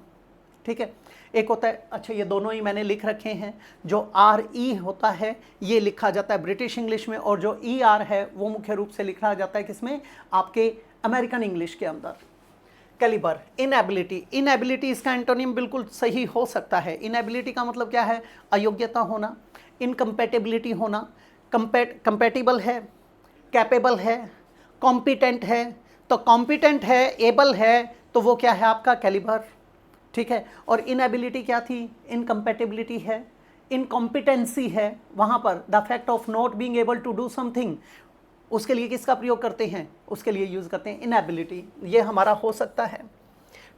ठीक है, एक होता है, अच्छा ये दोनों ही मैंने लिख रखे हैं, जो RE होता है ये लिखा जाता है ब्रिटिश इंग्लिश में, और जो ER है वो मुख्य रूप से लिखा जाता है किसमें, आपके अमेरिकन इंग्लिश के अंदर। Calibre, inability. इनएबिलिटी इसका एंटोनिम बिल्कुल सही हो सकता है। इनएबिलिटी का मतलब क्या है, अयोग्यता होना, इनकम्पैटिबिलिटी होना, कंपैटिबल है, कैपेबल है, कॉम्पिटेंट है। तो कॉम्पिटेंट है, एबल है, तो वो क्या है आपका कैलिबर। ठीक है, और इनएबिलिटी क्या थी, इनकम्पैटिबिलिटी है, इनकॉम्पिटेंसी है, वहाँ पर the fact of not being able to do something, उसके लिए किसका प्रयोग करते हैं, उसके लिए यूज़ करते हैं इनएबिलिटी। ये हमारा हो सकता है।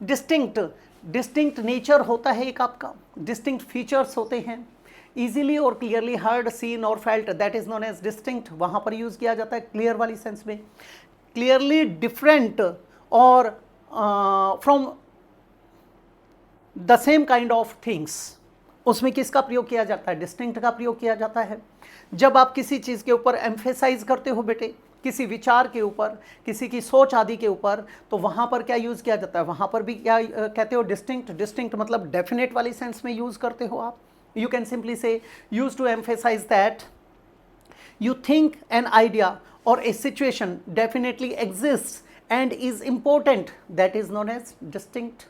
डिस्टिंक्ट, डिस्टिंक्ट नेचर होता है एक आपका, डिस्टिंक्ट फीचर्स होते हैं, इजीली और क्लियरली हर्ड, सीन और felt, that is known as distinct. वहाँ पर यूज़ किया जाता है क्लियर वाली सेंस में। क्लियरली डिफरेंट और from the same kind of things, उसमें किसका प्रयोग किया जाता है, डिस्टिंक्ट का प्रयोग किया जाता है। जब आप किसी चीज़ के ऊपर एम्फेसाइज करते हो बेटे, किसी विचार के ऊपर, किसी की सोच आदि के ऊपर, तो वहाँ पर क्या यूज़ किया जाता है, वहाँ पर भी क्या कहते हो, डिस्टिंक्ट। डिस्टिंक्ट मतलब डेफिनेट वाली सेंस में यूज़ करते हो आप। You can simply say use to emphasise that you think an idea or a situation definitely exists and is important, that is known as distinct।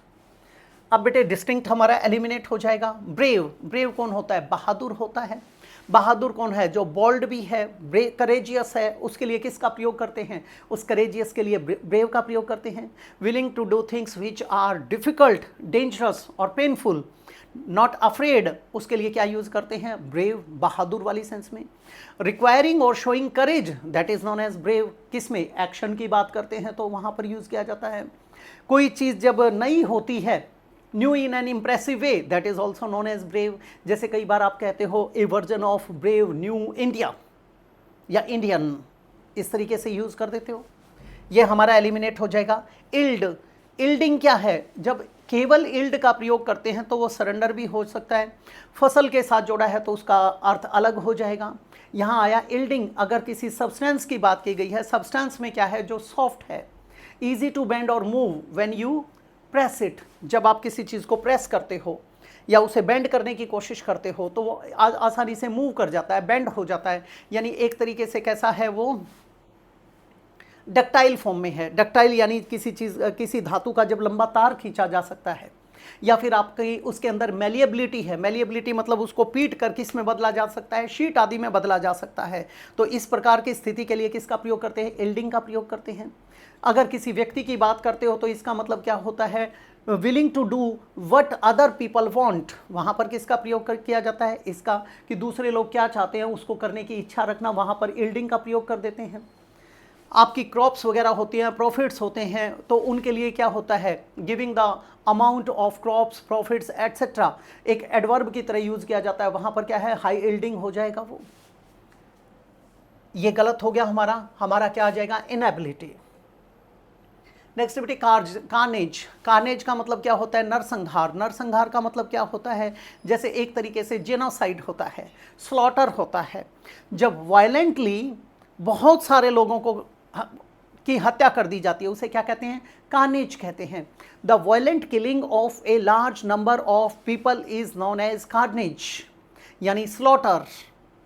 अब बेटे डिस्टिंक्ट हमारा eliminate हो जाएगा। ब्रेव, ब्रेव कौन होता है, बहादुर होता है। बहादुर कौन है, जो बोल्ड भी है, करेजियस है, उसके लिए किसका प्रयोग करते हैं, उस करेजियस के लिए ब्रेव का प्रयोग करते हैं। Willing to do things which are difficult, dangerous और पेनफुल, नॉट अफ्रेड, उसके लिए क्या यूज करते हैं, ब्रेव, बहादुर वाली सेंस में। रिक्वायरिंग और showing courage, that is known as brave, किसमें, एक्शन की बात करते हैं तो वहाँ पर यूज किया जाता है। कोई चीज़ जब नई होती है, new in an impressive way, that is also known as brave. जैसे कई बार आप कहते हो a version of brave new India या इंडियन, इस तरीके से यूज कर देते हो, ये हमारा एलिमिनेट हो जाएगा। इल्ड, इल्डिंग क्या है, जब केवल इल्ड का प्रयोग करते हैं तो वो सरेंडर भी हो सकता है, फसल के साथ जोड़ा है तो उसका अर्थ अलग हो जाएगा। यहाँ आया इल्डिंग, अगर किसी सब्सटेंस की बात की गई है, सब्सटेंस में क्या है, जो सॉफ्ट है, ईजी टू बेंड और move when you press it, जब आप किसी चीज़ को प्रेस करते हो या उसे बेंड करने की कोशिश करते हो तो वो आसानी से मूव कर जाता है, बेंड हो जाता है, यानी एक तरीके से कैसा है, वो डक्टाइल फॉर्म में है। डक्टाइल यानी किसी चीज़, किसी धातु का जब लंबा तार खींचा जा सकता है, या फिर आपकी उसके अंदर मेलिएबिलिटी है। मेलिएबिलिटी मतलब उसको पीट कर किस में बदला जा सकता है, शीट आदि में बदला जा सकता है। तो इस प्रकार की स्थिति के लिए किसका प्रयोग करते हैं, इल्डिंग का प्रयोग करते हैं। अगर किसी व्यक्ति की बात करते हो तो इसका मतलब क्या होता है, willing to do what other people want, वहाँ पर किसका प्रयोग किया जाता है, इसका, कि दूसरे लोग क्या चाहते हैं उसको करने की इच्छा रखना, वहाँ पर इल्डिंग का प्रयोग कर देते हैं। आपकी क्रॉप्स वगैरह होती हैं, प्रॉफिट्स होते हैं, तो उनके लिए क्या होता है, giving the amount of crops, profits etcetera, एक एडवर्ब की तरह यूज़ किया जाता है, वहाँ पर क्या है, हाई इल्डिंग हो जाएगा वो। ये गलत हो गया हमारा क्या आ जाएगा, इनएबिलिटी। नेक्स्ट बेटे कार्नेज। कार्नेज का मतलब क्या होता है, नरसंहार। नरसंहार का मतलब क्या होता है, जैसे एक तरीके से जेनोसाइड होता है, स्लॉटर होता है, जब वायलेंटली बहुत सारे लोगों को की हत्या कर दी जाती है, उसे क्या कहते हैं? कार्नेज कहते हैं। The violent killing of a large number of people is known as carnage, यानी स्लॉटर,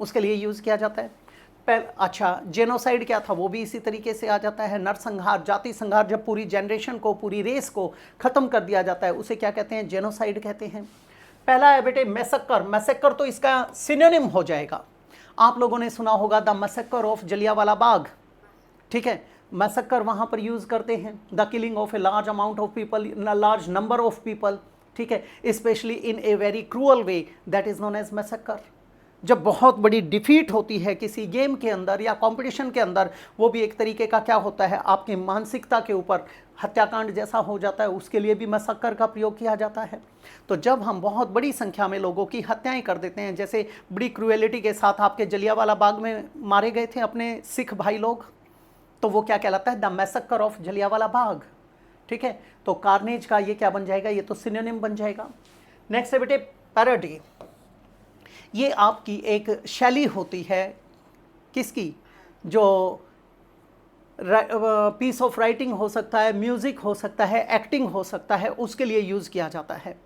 उसके लिए यूज किया जाता है। अच्छा, जेनोसाइड क्या था? वो भी इसी तरीके से आ जाता है, नरसंहार, जाति संहार, जब पूरी जनरेशन को, पूरी रेस को खत्म कर दिया जाता है, उसे क्या कहते हैं? जेनोसाइड कहते हैं। पहला है बेटे मैसेकर। मैसेकर तो इसका सिनोनिम हो जाएगा, आप लोगों ने सुना होगा the massacre of Jallianwala Bagh, ठीक है। मैसेकर वहां पर यूज करते हैं, the killing of a large amount of people in a large number of people, ठीक है, specially in a very cruel way, that is known as massacre. जब बहुत बड़ी डिफीट होती है किसी गेम के अंदर या कंपटीशन के अंदर, वो भी एक तरीके का क्या होता है, आपकी मानसिकता के ऊपर हत्याकांड जैसा हो जाता है, उसके लिए भी मैसेकर का प्रयोग किया जाता है। तो जब हम बहुत बड़ी संख्या में लोगों की हत्याएं कर देते हैं, जैसे बड़ी क्रूएलिटी के साथ आपके जलियांवाला बाग में मारे गए थे अपने सिख भाई लोग, तो वो क्या कहलाता है? The massacre of Jallianwala Bagh, ठीक है। तो कार्नेज का ये क्या बन जाएगा? ये तो सिनोनिम बन जाएगा। नेक्स्ट है बेटे पैरोडी। ये आपकी एक शैली होती है, किसकी? जो पीस ऑफ राइटिंग हो सकता है, म्यूजिक हो सकता है, एक्टिंग हो सकता है, उसके लिए यूज किया जाता है।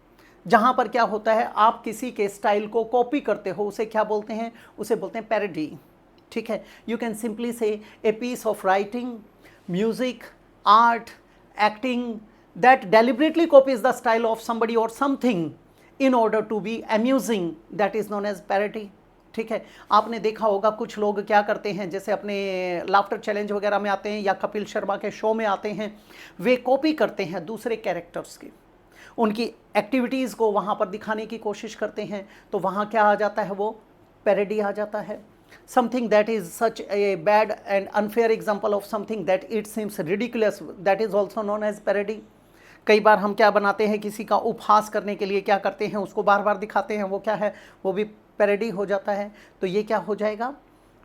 जहां पर क्या होता है, आप किसी के स्टाइल को कॉपी करते हो, उसे क्या बोलते हैं? उसे बोलते हैं पैरोडी, ठीक है। You can simply say a piece of writing, music, art, acting that deliberately copies the style of somebody और something in order to be amusing, that is known as parody, ठीक है। आपने देखा होगा कुछ लोग क्या करते हैं, जैसे अपने लाफ्टर चैलेंज वगैरह में आते हैं या कपिल शर्मा के शो में आते हैं, वे कॉपी करते हैं दूसरे कैरेक्टर्स की, उनकी एक्टिविटीज़ को वहाँ पर दिखाने की कोशिश करते हैं, तो वहाँ क्या आ जाता है? वो पैरोडी आ जाता है। Something that is such a bad and unfair example of something that it seems ridiculous, that is also known as parody. कई बार हम क्या बनाते हैं, किसी का उपहास करने के लिए क्या करते हैं, उसको बार बार दिखाते हैं, वो क्या है? वो भी पैरोडी हो जाता है। तो ये क्या हो जाएगा?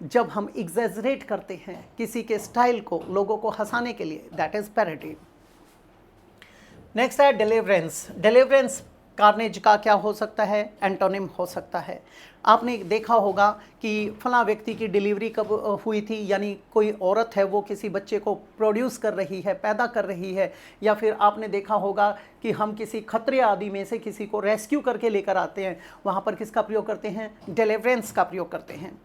जब हम एग्जैजरेट करते हैं किसी के स्टाइल को लोगों को हंसाने के लिए, दैट इज पैरोडी। नेक्स्ट है डिलीवरेंस। डिलीवरेंस कार्नेज का क्या हो सकता है? एंटोनिम हो सकता है। आपने देखा होगा कि फला व्यक्ति की डिलीवरी कब हुई थी, यानी कोई औरत है वो किसी बच्चे को प्रोड्यूस कर रही है, पैदा कर रही है, या फिर आपने देखा होगा कि हम किसी खतरे आदि में से किसी को रेस्क्यू करके लेकर आते हैं, वहाँ पर किसका प्रयोग करते हैं? डिलीवरेंस का प्रयोग करते हैं।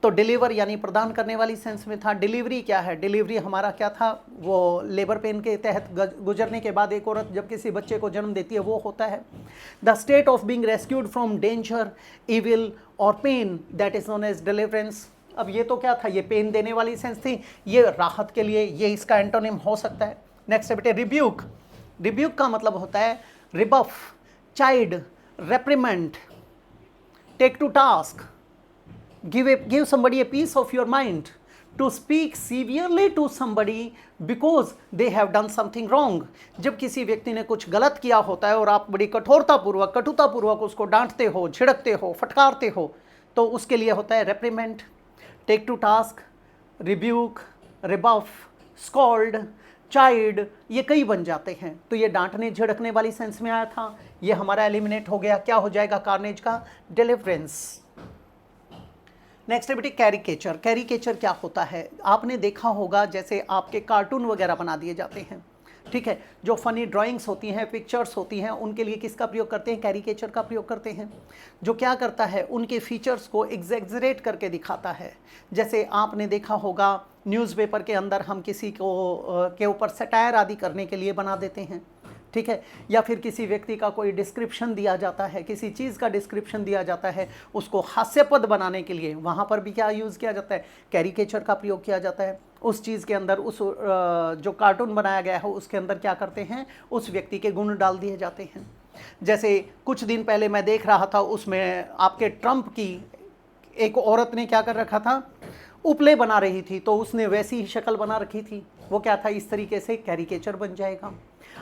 तो डिलीवर यानी प्रदान करने वाली सेंस में था। डिलीवरी क्या है? डिलीवरी हमारा क्या था? वो लेबर पेन के तहत गुजरने के बाद एक औरत जब किसी बच्चे को जन्म देती है, वो होता है। The state of being rescued from danger, evil और pain, that is known as deliverance. अब ये तो क्या था? ये पेन देने वाली सेंस थी, ये राहत के लिए, ये इसका एंटोनिम हो सकता है। नेक्स्ट है बेटे रिब्यूक। रिब्यूक का मतलब होता है rebuff, chide, reprimand, take to task, give somebody a piece of your mind, to speak severely to somebody because they have done something wrong। जब किसी व्यक्ति ने कुछ गलत किया होता है और आप बड़ी कठोरतापूर्वक, कटुतापूर्वक उसको डांटते हो, झिड़कते हो, फटकारते हो, तो उसके लिए होता है reprimand, take to task, rebuke, rebuff, scold, chide, ये कई बन जाते हैं। तो ये डांटने झिड़कने वाली सेंस में आया था, ये हमारा एलिमिनेट हो गया। क्या हो जाएगा कार्नेज का? डिलीवरेंस। नेक्स्ट है बेटे कैरिकेचर। कैरिकेचर क्या होता है? आपने देखा होगा जैसे आपके कार्टून वगैरह बना दिए जाते हैं, ठीक है, जो फनी ड्राइंग्स होती हैं, पिक्चर्स होती हैं, उनके लिए किसका प्रयोग करते हैं? कैरिकेचर का प्रयोग करते हैं। जो क्या करता है? उनके फीचर्स को एग्जैजरेट करके दिखाता है। जैसे आपने देखा होगा न्यूज़पेपर के अंदर हम किसी को के ऊपर सटायर आदि करने के लिए बना देते हैं, ठीक है, या फिर किसी व्यक्ति का कोई डिस्क्रिप्शन दिया जाता है, किसी चीज़ का डिस्क्रिप्शन दिया जाता है, उसको हास्यपद बनाने के लिए वहाँ पर भी क्या यूज़ किया जाता है? कैरिकेचर का प्रयोग किया जाता है। उस चीज़ के अंदर, उस जो कार्टून बनाया गया है उसके अंदर क्या करते हैं? उस व्यक्ति के गुण डाल दिए जाते हैं। जैसे कुछ दिन पहले मैं देख रहा था, उसमें आपके ट्रंप की एक औरत ने क्या कर रखा था? उपले बना रही थी, तो उसने वैसी ही शक्ल बना रखी थी। वो क्या था? इस तरीके से कैरिकेचर बन जाएगा।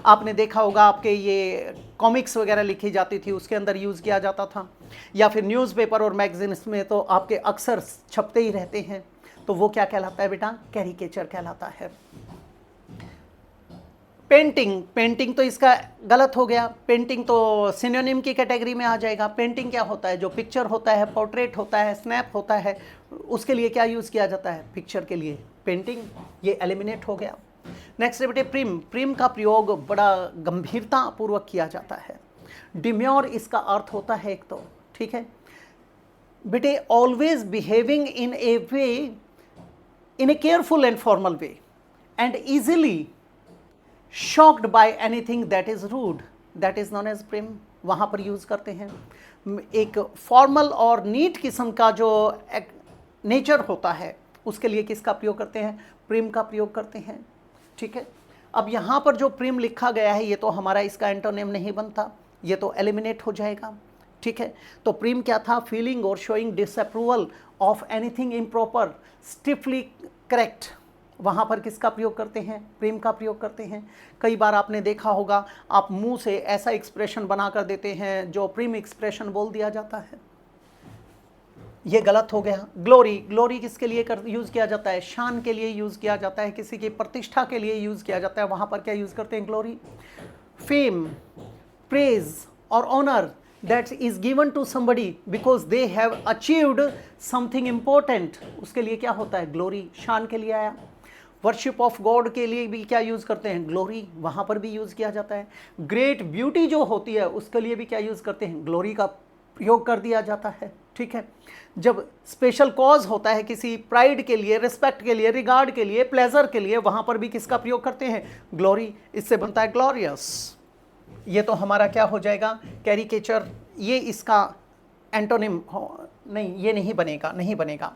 आपने देखा होगा आपके ये कॉमिक्स वगैरह लिखी जाती थी, उसके अंदर यूज़ किया जाता था, या फिर न्यूज़पेपर और मैगजीन्स में तो आपके अक्सर छपते ही रहते हैं, तो वो क्या कहलाता है बेटा? कैरिकेचर कहलाता है। पेंटिंग, पेंटिंग तो इसका गलत हो गया, पेंटिंग तो सिनोनिम की कैटेगरी में आ जाएगा। पेंटिंग क्या होता है? जो पिक्चर होता है, पोर्ट्रेट होता है, स्नैप होता है, उसके लिए क्या यूज़ किया जाता है? पिक्चर के लिए पेंटिंग, ये एलिमिनेट हो गया। नेक्स्ट है बेटे प्रिम। प्रिम का प्रयोग बड़ा गंभीरता पूर्वक किया जाता है। डिम्योर इसका अर्थ होता है एक तो, ठीक है बेटे, always behaving in a way, in a careful and formal way and easily shocked by anything that is rude, that is known as prim, वहाँ पर यूज़ करते हैं। एक फॉर्मल और नीट किस्म का जो नेचर होता है उसके लिए किसका प्रयोग करते हैं? प्रिम का प्रयोग करते हैं, ठीक है। अब यहाँ पर जो प्रिम लिखा गया है ये तो हमारा इसका एंटोनिम नहीं बनता, ये तो एलिमिनेट हो जाएगा, ठीक है। तो प्रिम क्या था? फीलिंग और showing disapproval of anything improper, stiffly correct, वहाँ पर किसका प्रयोग करते हैं? प्रिम का प्रयोग करते हैं। कई बार आपने देखा होगा आप मुंह से ऐसा एक्सप्रेशन बना कर देते हैं जो प्रिम एक्सप्रेशन बोल दिया जाता है, ये गलत हो गया। ग्लोरी, ग्लोरी किसके लिए यूज़ किया जाता है? शान के लिए यूज़ किया जाता है, किसी की प्रतिष्ठा के लिए यूज़ किया जाता है, वहाँ पर क्या यूज़ करते हैं? ग्लोरी। फेम, प्रेज और honour that is given to somebody because they have achieved something important, उसके लिए क्या होता है? ग्लोरी, शान के लिए आया। वर्शिप ऑफ गॉड के लिए भी क्या यूज़ करते हैं? ग्लोरी, वहाँ पर भी यूज़ किया जाता है। ग्रेट ब्यूटी जो होती है उसके लिए भी क्या यूज़ करते हैं? ग्लोरी का प्रयोग कर दिया जाता है, ठीक है। जब स्पेशल कॉज होता है किसी प्राइड के लिए, रिस्पेक्ट के लिए, रिगार्ड के लिए, प्लेजर के लिए, वहाँ पर भी किसका प्रयोग करते हैं? ग्लोरी, इससे बनता है ग्लोरियस। ये तो हमारा क्या हो जाएगा? कैरिकेचर, ये इसका एंटोनिम नहीं, ये नहीं बनेगा, नहीं बनेगा।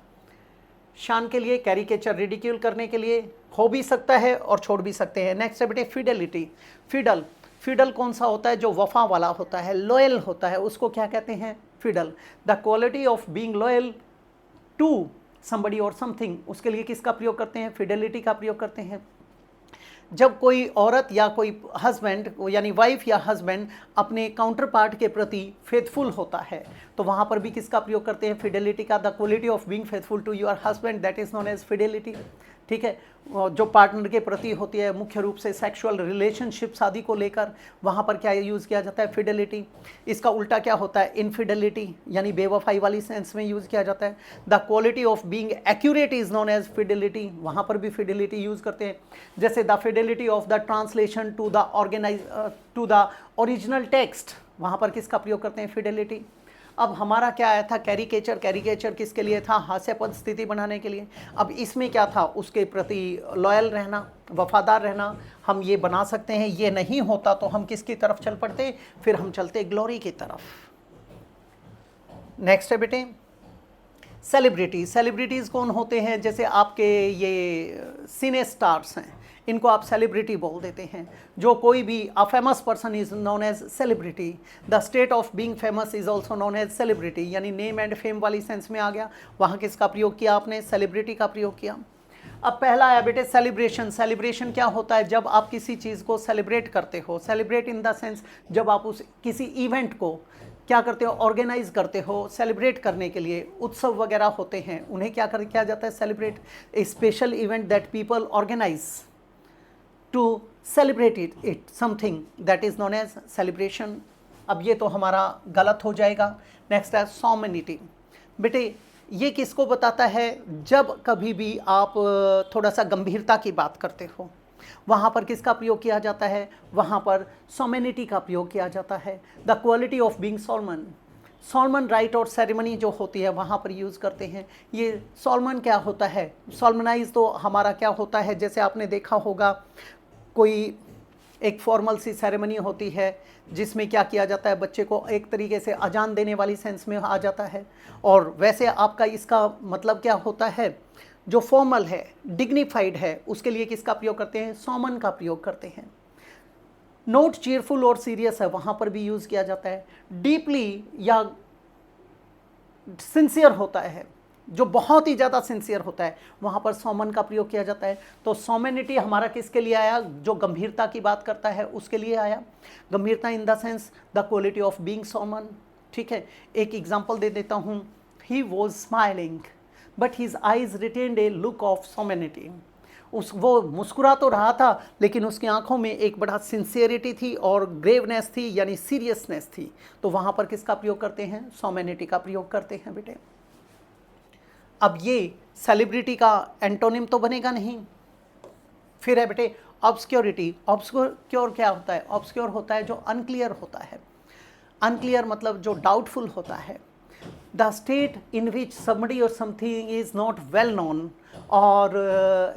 शान के लिए, कैरिकेचर रिडिक्यूल करने के लिए हो भी सकता है और छोड़ भी सकते हैं। नेक्स्ट है बेटे फिडेलिटी। फिडल, फिडल कौन सा होता है? जो वफा वाला होता है, लॉयल होता है, उसको क्या कहते हैं? Fiddle. The quality of being loyal to somebody और समथिंग, उसके लिए किसका प्रयोग करते हैं? फिडेलिटी का प्रयोग करते हैं। जब कोई औरत या कोई हस्बैंड यानी वाइफ या हस्बैंड अपने काउंटर पार्ट के प्रति फेथफुल होता है तो वहाँ पर भी किसका प्रयोग करते हैं? फिडेलिटी का। The quality of being faithful to your husband, that is known as fidelity, ठीक है। जो पार्टनर के प्रति होती है मुख्य रूप से सेक्सुअल रिलेशनशिप शादी को लेकर, वहाँ पर क्या यूज़ किया जाता है? फिडेलिटी। इसका उल्टा क्या होता है? इनफिडेलिटी, यानी बेवफाई वाली सेंस में यूज़ किया जाता है। The quality of being accurate is known as fidelity, वहाँ पर भी फिडेलिटी यूज़ करते हैं। जैसे the fidelity of the translation to the original text, वहाँ पर किसका प्रयोग करते हैं? फिडेलिटी। अब हमारा क्या आया था? कैरिकेचर। कैरिकेचर किसके लिए था? हास्यास्पद स्थिति बनाने के लिए। अब इसमें क्या था? उसके प्रति लॉयल रहना, वफादार रहना, हम ये बना सकते हैं। ये नहीं होता तो हम किसकी तरफ चल पड़ते? फिर हम चलते ग्लोरी की तरफ। नेक्स्ट है बेटे सेलिब्रिटी। सेलिब्रिटीज़ कौन होते हैं? जैसे आपके ये सिने स्टार्स हैं, इनको आप सेलिब्रिटी बोल देते हैं। जो कोई भी a famous person is known as celebrity. The state of being famous is also known as celebrity, यानी नेम एंड फेम वाली सेंस में आ गया। वहाँ किसका प्रयोग किया आपने? सेलिब्रिटी का प्रयोग किया। अब पहला आया बेटे सेलिब्रेशन। सेलिब्रेशन क्या होता है? जब आप किसी चीज़ को सेलिब्रेट करते हो, सेलिब्रेट इन द सेंस जब आप उस किसी इवेंट को क्या करते हो? ऑर्गेनाइज करते हो सेलिब्रेट करने के लिए। उत्सव वगैरह होते हैं, उन्हें क्या किया जाता है? Celebrate. A special event that people organise to celebrate it something that is known as celebration। अब ये तो हमारा गलत हो जाएगा। नेक्स्ट है solemnity। बेटे ये किसको बताता है? जब कभी भी आप थोड़ा सा गंभीरता की बात करते हो, वहाँ पर किसका प्रयोग किया जाता है? वहाँ पर solemnity का प्रयोग किया जाता है। The quality of being Solomon. Solomon right और सेरेमनी जो होती है वहाँ पर यूज़ करते हैं। ये सोलमन क्या होता है? सोलमनाइज तो हमारा क्या होता है? जैसे आपने देखा होगा कोई एक फॉर्मल सी सेरेमनी होती है जिसमें क्या किया जाता है? बच्चे को एक तरीके से अजान देने वाली सेंस में आ जाता है। और वैसे आपका इसका मतलब क्या होता है? जो फॉर्मल है, डिग्निफाइड है, उसके लिए किसका प्रयोग करते हैं? सोमन का प्रयोग करते हैं। नोट चीयरफुल और सीरियस है, वहाँ पर भी यूज़ किया जाता है। डीपली या सिंसियर होता है, जो बहुत ही ज़्यादा सिंसियर होता है, वहाँ पर सोमन का प्रयोग किया जाता है। तो सोमेनिटी हमारा किसके लिए आया? जो गंभीरता की बात करता है उसके लिए आया। गंभीरता in the sense the quality of being solemn, ठीक है। एक एग्जांपल दे देता हूँ। He was smiling but his eyes retained a look of solemnity. वो मुस्कुरा तो रहा था, लेकिन उसकी आंखों में एक बड़ा सिंसियरिटी थी और ग्रेवनेस थी, यानी सीरियसनेस थी। तो वहाँ पर किसका प्रयोग करते हैं? सॉमेनिटी का प्रयोग करते हैं बेटे। अब ये सेलिब्रिटी का एंटोनिम तो बनेगा नहीं। फिर है बेटे ऑब्सक्योरिटी। ऑब्सक्योर क्या होता है? ऑब्सक्योर होता है जो अनक्लियर होता है। अनक्लियर मतलब जो डाउटफुल होता है। The state in which somebody और something is not well known और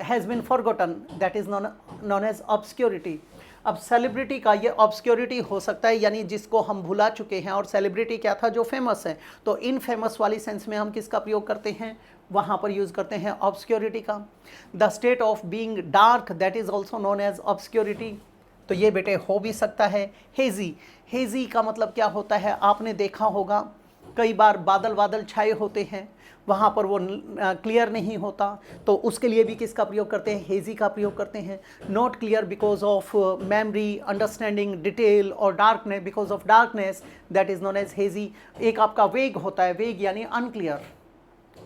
has been forgotten, that is known as obscurity. अब सेलिब्रिटी का ये ऑब्सक्योरिटी हो सकता है, यानी जिसको हम भुला चुके हैं। और सेलिब्रिटी क्या था? जो फेमस है। तो इन फेमस वाली सेंस में हम किसका प्रयोग करते हैं? वहाँ पर यूज़ करते हैं ऑब्सक्योरिटी का। The state of being dark, that is also known as obscurity. तो ये बेटे हो भी सकता है। हेजी। हेजी का मतलब क्या होता है? आपने देखा होगा कई बार बादल बादल छाए होते हैं, वहाँ पर वो क्लियर नहीं होता, तो उसके लिए भी किसका प्रयोग करते हैं? हेजी का प्रयोग करते हैं। Not clear because of memory, understanding, detail और darkness, because of darkness, that is known as hazy. एक आपका वेग होता है, वेग यानी अनक्लियर,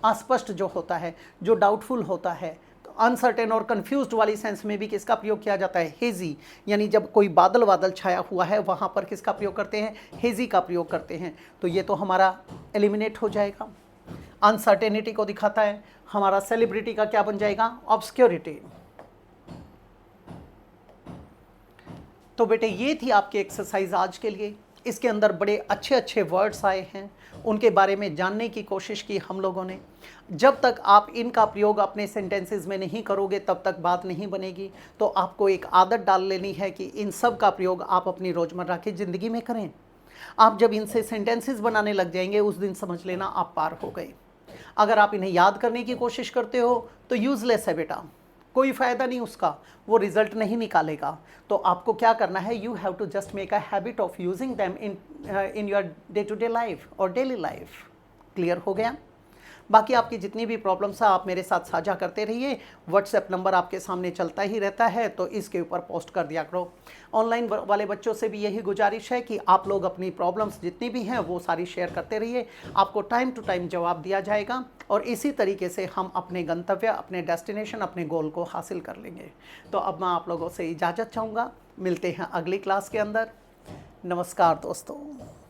अस्पष्ट जो होता है, जो डाउटफुल होता है। अनसर्टेन और कंफ्यूज्ड वाली सेंस में भी किसका प्रयोग किया जाता है? हेजी। यानी जब कोई बादल बादल छाया हुआ है, वहाँ पर किसका प्रयोग करते हैं? हेजी का प्रयोग करते हैं। तो ये तो हमारा एलिमिनेट हो जाएगा, अनसर्टेनिटी को दिखाता है। हमारा सेलिब्रिटी का क्या बन जाएगा? ऑब्सक्योरिटी। तो बेटे ये थी आपकी एक्सरसाइज आज के लिए। इसके अंदर बड़े अच्छे अच्छे वर्ड्स आए हैं, उनके बारे में जानने की कोशिश की हम लोगों ने। जब तक आप इनका प्रयोग अपने सेंटेंसेस में नहीं करोगे, तब तक बात नहीं बनेगी। तो आपको एक आदत डाल लेनी है कि इन सब का प्रयोग आप अपनी रोज़मर्रा की ज़िंदगी में करें। आप जब इनसे सेंटेंसेस बनाने लग जाएंगे, उस दिन समझ लेना आप पार हो गए। अगर आप इन्हें याद करने की कोशिश करते हो तो यूज़लेस है बेटा, कोई फ़ायदा नहीं उसका, वो रिजल्ट नहीं निकालेगा। तो आपको क्या करना है? You have to just make a habit of using them in your day to day life और डेली लाइफ। क्लियर हो गया? बाकी आपकी जितनी भी प्रॉब्लम्स है आप मेरे साथ साझा करते रहिए। व्हाट्सएप नंबर आपके सामने चलता ही रहता है, तो इसके ऊपर पोस्ट कर दिया करो। ऑनलाइन वाले बच्चों से भी यही गुजारिश है कि आप लोग अपनी प्रॉब्लम्स जितनी भी हैं वो सारी शेयर करते रहिए। आपको टाइम टू टाइम जवाब दिया जाएगा और इसी तरीके से हम अपने गंतव्य, अपने डेस्टिनेशन, अपने गोल को हासिल कर लेंगे। तो अब मैं आप लोगों से इजाज़त चाहूँगा। मिलते हैं अगली क्लास के अंदर। नमस्कार दोस्तों।